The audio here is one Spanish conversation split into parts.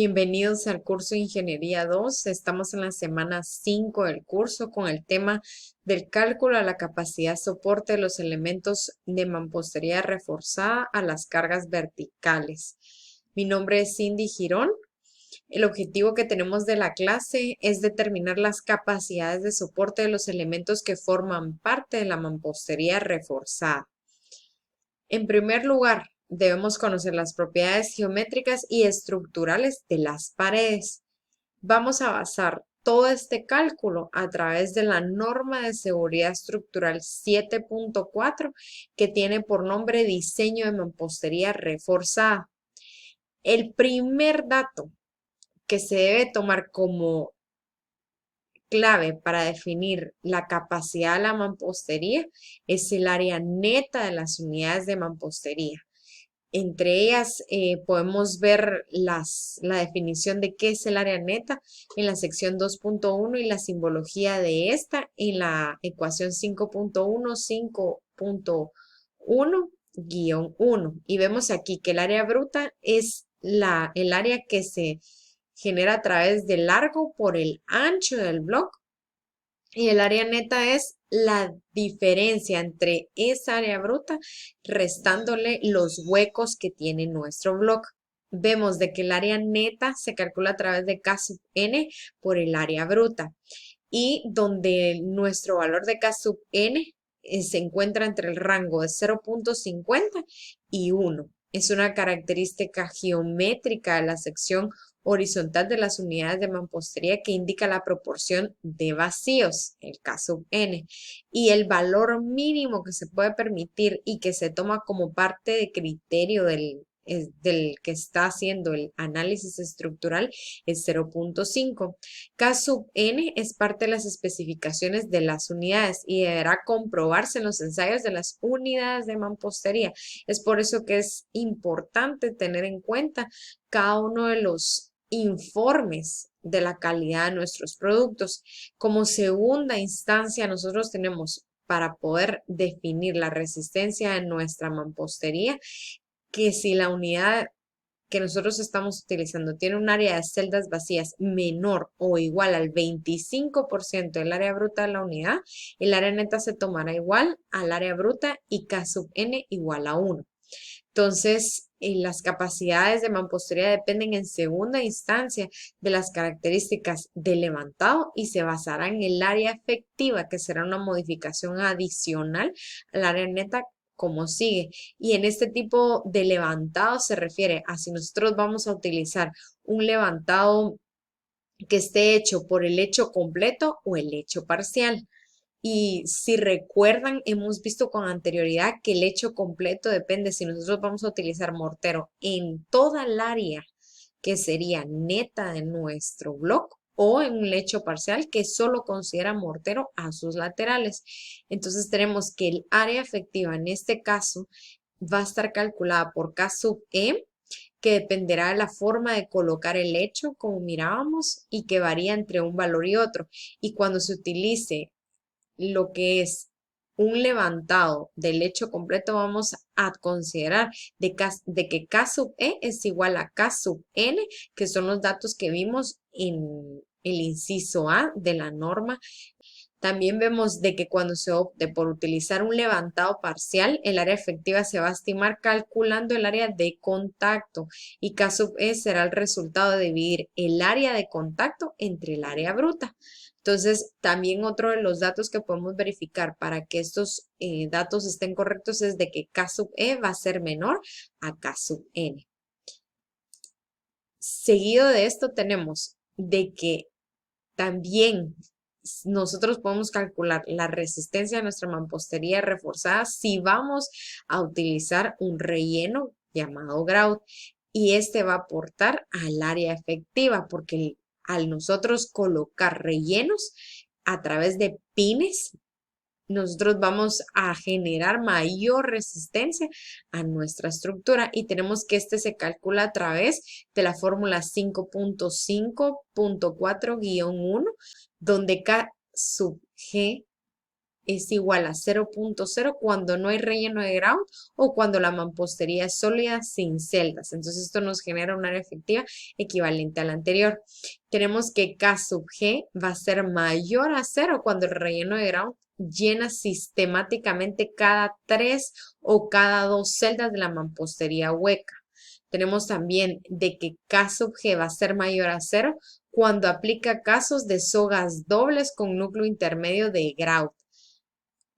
Bienvenidos al curso de Ingeniería 2. Estamos en la semana 5 del curso con el tema del cálculo a la capacidad soporte de los elementos de mampostería reforzada a las cargas verticales. Mi nombre es Cindy Girón. El objetivo que tenemos de la clase es determinar las capacidades de soporte de los elementos que forman parte de la mampostería reforzada. En primer lugar, debemos conocer las propiedades geométricas y estructurales de las paredes. Vamos a basar todo este cálculo a través de la norma de seguridad estructural 7.4 que tiene por nombre diseño de mampostería reforzada. El primer dato que se debe tomar como clave para definir la capacidad de la mampostería es el área neta de las unidades de mampostería. Entre ellas podemos ver la definición de qué es el área neta en la sección 2.1 y la simbología de esta en la ecuación 5.1, 5.1-1. Y vemos aquí que el área bruta es el área que se genera a través del largo por el ancho del bloque y el área neta es la diferencia entre esa área bruta restándole los huecos que tiene nuestro bloque. Vemos de que el área neta se calcula a través de K sub n por el área bruta y donde nuestro valor de K sub n se encuentra entre el rango de 0.50 y 1. Es una característica geométrica de la sección horizontal de las unidades de mampostería que indica la proporción de vacíos, el K sub n, y el valor mínimo que se puede permitir y que se toma como parte de criterio del que está haciendo el análisis estructural es 0.5. K sub n es parte de las especificaciones de las unidades y deberá comprobarse en los ensayos de las unidades de mampostería. Es por eso que es importante tener en cuenta cada uno de los informes de la calidad de nuestros productos. Como segunda instancia, nosotros tenemos para poder definir la resistencia de nuestra mampostería, que si la unidad que nosotros estamos utilizando tiene un área de celdas vacías menor o igual al 25% del área bruta de la unidad, el área neta se tomará igual al área bruta y K sub n igual a 1. Entonces, las capacidades de mampostería dependen en segunda instancia de las características del levantado y se basará en el área efectiva, que será una modificación adicional al área neta como sigue. Y en este tipo de levantado se refiere a si nosotros vamos a utilizar un levantado que esté hecho por el hecho completo o el hecho parcial. Y si recuerdan, hemos visto con anterioridad que el hecho completo depende si nosotros vamos a utilizar mortero en toda el área que sería neta de nuestro bloque o en un lecho parcial que solo considera mortero a sus laterales. Entonces tenemos que el área efectiva en este caso va a estar calculada por K sub E, que dependerá de la forma de colocar el lecho, como mirábamos, y que varía entre un valor y otro. Y cuando se utilice lo que es un levantado del hecho completo, vamos a considerar de que K sub E es igual a K sub N, que son los datos que vimos en el inciso A de la norma. También vemos de que cuando se opte por utilizar un levantado parcial, el área efectiva se va a estimar calculando el área de contacto y K sub E será el resultado de dividir el área de contacto entre el área bruta. Entonces, también otro de los datos que podemos verificar para que estos datos estén correctos es de que K sub E va a ser menor a K sub N. Seguido de esto tenemos de que también nosotros podemos calcular la resistencia de nuestra mampostería reforzada si vamos a utilizar un relleno llamado grout y este va a aportar al área efectiva porque al nosotros colocar rellenos a través de pines, nosotros vamos a generar mayor resistencia a nuestra estructura y tenemos que este se calcula a través de la fórmula 5.5.4-1, donde K sub G es igual a 0.0 cuando no hay relleno de grout o cuando la mampostería es sólida sin celdas. Entonces esto nos genera un área efectiva equivalente a la anterior. Tenemos que K sub G va a ser mayor a 0 cuando el relleno de grout llena sistemáticamente cada 3 o cada 2 celdas de la mampostería hueca. Tenemos también de que K sub G va a ser mayor a 0 cuando aplica casos de sogas dobles con núcleo intermedio de grout.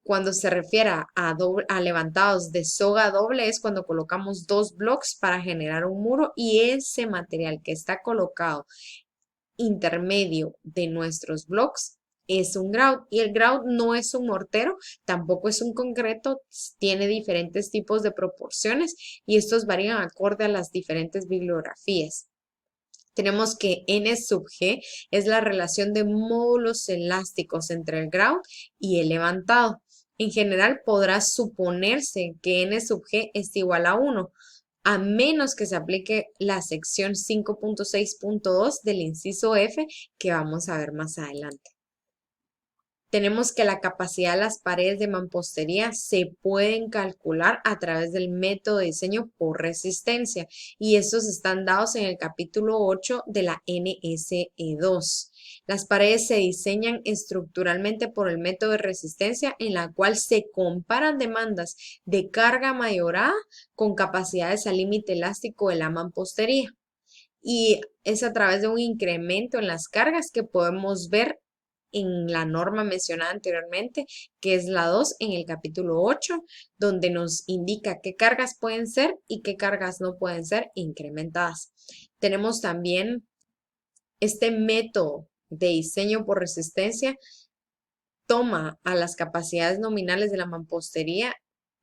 Cuando se refiere a levantados de soga doble es cuando colocamos dos blocks para generar un muro y ese material que está colocado intermedio de nuestros blocks es un grout y el grout no es un mortero, tampoco es un concreto, tiene diferentes tipos de proporciones y estos varían acorde a las diferentes bibliografías. Tenemos que N sub G es la relación de módulos elásticos entre el grout y el levantado. En general podrá suponerse que N sub G es igual a 1, a menos que se aplique la sección 5.6.2 del inciso F que vamos a ver más adelante. Tenemos que la capacidad de las paredes de mampostería se pueden calcular a través del método de diseño por resistencia y estos están dados en el capítulo 8 de la NSE2. Las paredes se diseñan estructuralmente por el método de resistencia en la cual se comparan demandas de carga mayorada con capacidades al límite elástico de la mampostería. Y es a través de un incremento en las cargas que podemos ver en la norma mencionada anteriormente, que es la 2 en el capítulo 8, donde nos indica qué cargas pueden ser y qué cargas no pueden ser incrementadas. Tenemos también este método de diseño por resistencia, toma a las capacidades nominales de la mampostería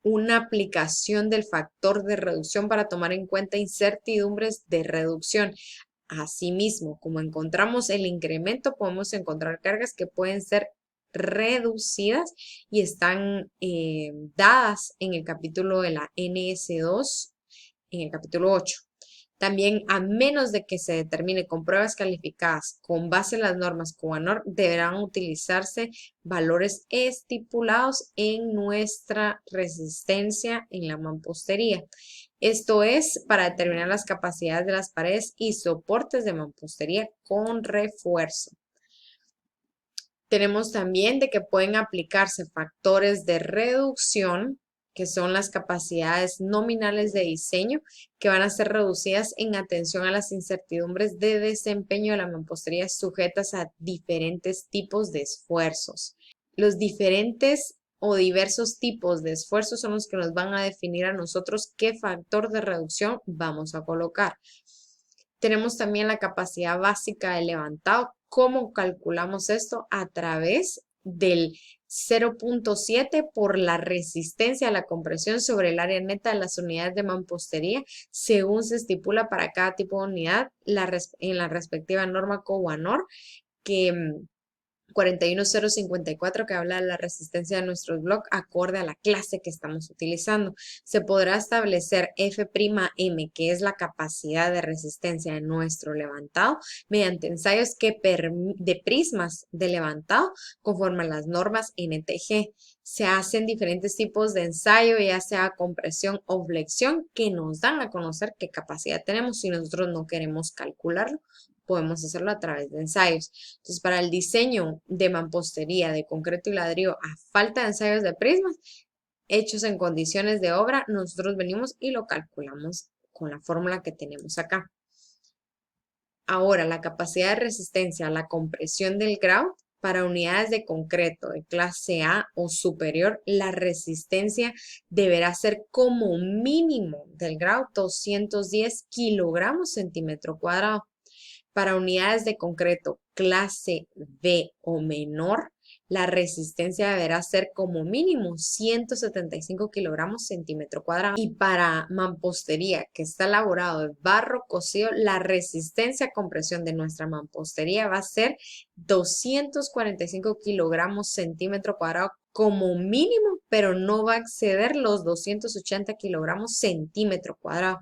una aplicación del factor de reducción para tomar en cuenta incertidumbres de reducción. Asimismo, como encontramos el incremento, podemos encontrar cargas que pueden ser reducidas y están dadas en el capítulo de la NS2, en el capítulo 8. También, a menos de que se determine con pruebas calificadas con base en las normas COANOR, deberán utilizarse valores estipulados en nuestra resistencia en la mampostería. Esto es para determinar las capacidades de las paredes y soportes de mampostería con refuerzo. Tenemos también de que pueden aplicarse factores de reducción, que son las capacidades nominales de diseño, que van a ser reducidas en atención a las incertidumbres de desempeño de la mampostería sujetas a diferentes tipos de esfuerzos. Los diferentes o diversos tipos de esfuerzos son los que nos van a definir a nosotros qué factor de reducción vamos a colocar. Tenemos también la capacidad básica de levantado. ¿Cómo calculamos esto? A través del 0.7 por la resistencia a la compresión sobre el área neta de las unidades de mampostería, según se estipula para cada tipo de unidad en la respectiva norma COANOR, que 41054 que habla de la resistencia de nuestros bloques acorde a la clase que estamos utilizando. Se podrá establecer F'M, que es la capacidad de resistencia de nuestro levantado, mediante ensayos de prismas de levantado conforme a las normas NTG. Se hacen diferentes tipos de ensayo, ya sea compresión o flexión, que nos dan a conocer qué capacidad tenemos. Si nosotros no queremos calcularlo, podemos hacerlo a través de ensayos. Entonces, para el diseño de mampostería de concreto y ladrillo a falta de ensayos de prismas hechos en condiciones de obra, nosotros venimos y lo calculamos con la fórmula que tenemos acá. Ahora, la capacidad de resistencia a la compresión del grout para unidades de concreto de clase A o superior, la resistencia deberá ser como mínimo del grout 210 kilogramos centímetro cuadrado. Para unidades de concreto clase B o menor, la resistencia deberá ser como mínimo 175 kilogramos centímetro cuadrado. Y para mampostería que está elaborado de barro cocido, la resistencia a compresión de nuestra mampostería va a ser 245 kilogramos centímetro cuadrado como mínimo, pero no va a exceder los 280 kilogramos centímetro cuadrado.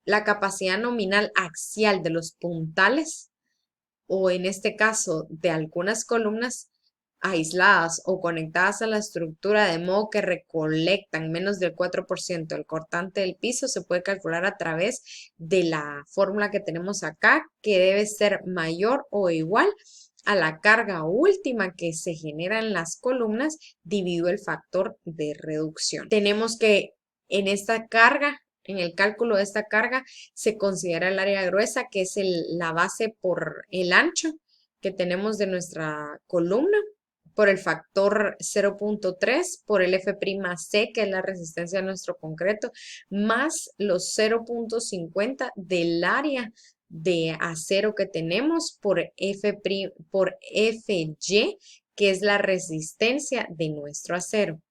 La capacidad nominal axial de los puntales, o en este caso de algunas columnas, aisladas o conectadas a la estructura de modo que recolectan menos del 4% del cortante del piso, se puede calcular a través de la fórmula que tenemos acá, que debe ser mayor o igual a la carga última que se genera en las columnas dividido el factor de reducción. Tenemos que en esta carga, en el cálculo de esta carga, se considera el área gruesa, que es la base por el ancho que tenemos de nuestra columna, por el factor 0.3, por el F'C, que es la resistencia de nuestro concreto, más los 0.50 del área de acero que tenemos por Fy, que es la resistencia de nuestro acero.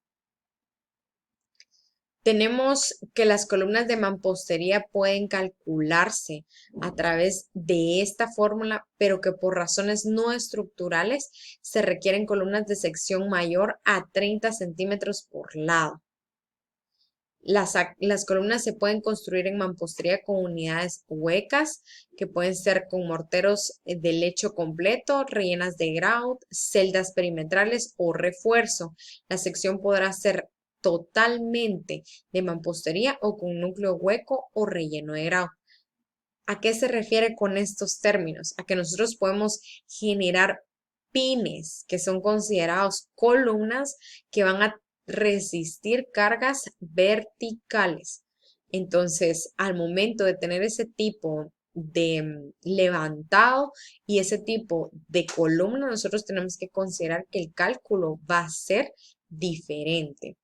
Tenemos que las columnas de mampostería pueden calcularse a través de esta fórmula, pero que por razones no estructurales se requieren columnas de sección mayor a 30 centímetros por lado. Las columnas se pueden construir en mampostería con unidades huecas, que pueden ser con morteros de lecho completo, rellenas de grout, celdas perimetrales o refuerzo. La sección podrá ser totalmente de mampostería o con núcleo hueco o relleno de grout. ¿A qué se refiere con estos términos? A que nosotros podemos generar pines que son considerados columnas que van a resistir cargas verticales. Entonces, al momento de tener ese tipo de levantado y ese tipo de columna, nosotros tenemos que considerar que el cálculo va a ser diferente.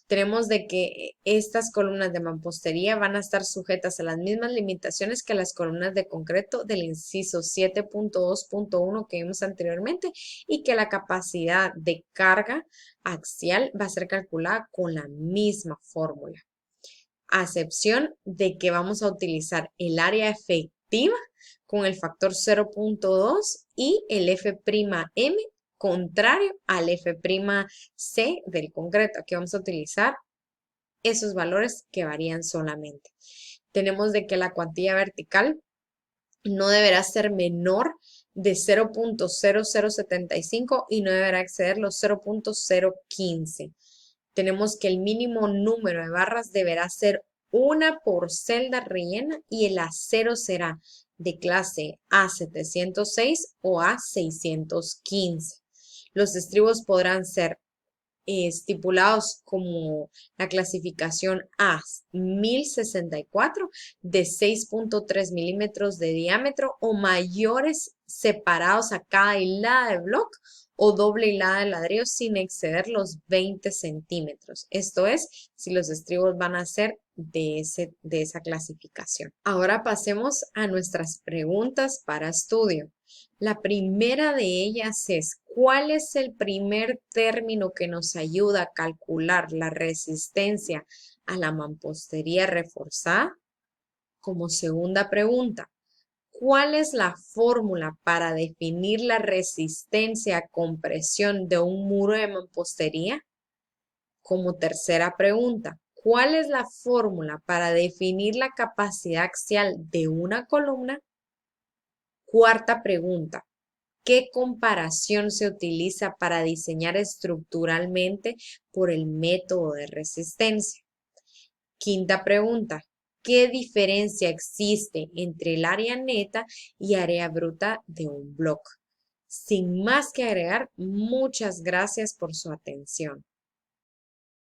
Tenemos de que estas columnas de mampostería van a estar sujetas a las mismas limitaciones que las columnas de concreto del inciso 7.2.1 que vimos anteriormente, y que la capacidad de carga axial va a ser calculada con la misma fórmula, a excepción de que vamos a utilizar el área efectiva con el factor 0.2 y el F'M contrario al F'C del concreto. Aquí vamos a utilizar esos valores que varían solamente. Tenemos de que la cuantía vertical no deberá ser menor de 0.0075 y no deberá exceder los 0.015. Tenemos que el mínimo número de barras deberá ser una por celda rellena y el acero será de clase A706 o A615. Los estribos podrán ser estipulados como la clasificación A 1064 de 6.3 milímetros de diámetro o mayores, separados a cada hilada de bloc o doble hilada de ladrillo sin exceder los 20 centímetros. Esto es, si los estribos van a ser de esa clasificación. Ahora pasemos a nuestras preguntas para estudio. La primera de ellas es, ¿cuál es el primer término que nos ayuda a calcular la resistencia a la mampostería reforzada? Como segunda pregunta, ¿cuál es la fórmula para definir la resistencia a compresión de un muro de mampostería? Como tercera pregunta, ¿cuál es la fórmula para definir la capacidad axial de una columna? Cuarta pregunta, ¿qué comparación se utiliza para diseñar estructuralmente por el método de resistencia? Quinta pregunta, ¿qué diferencia existe entre el área neta y área bruta de un bloque? Sin más que agregar, muchas gracias por su atención.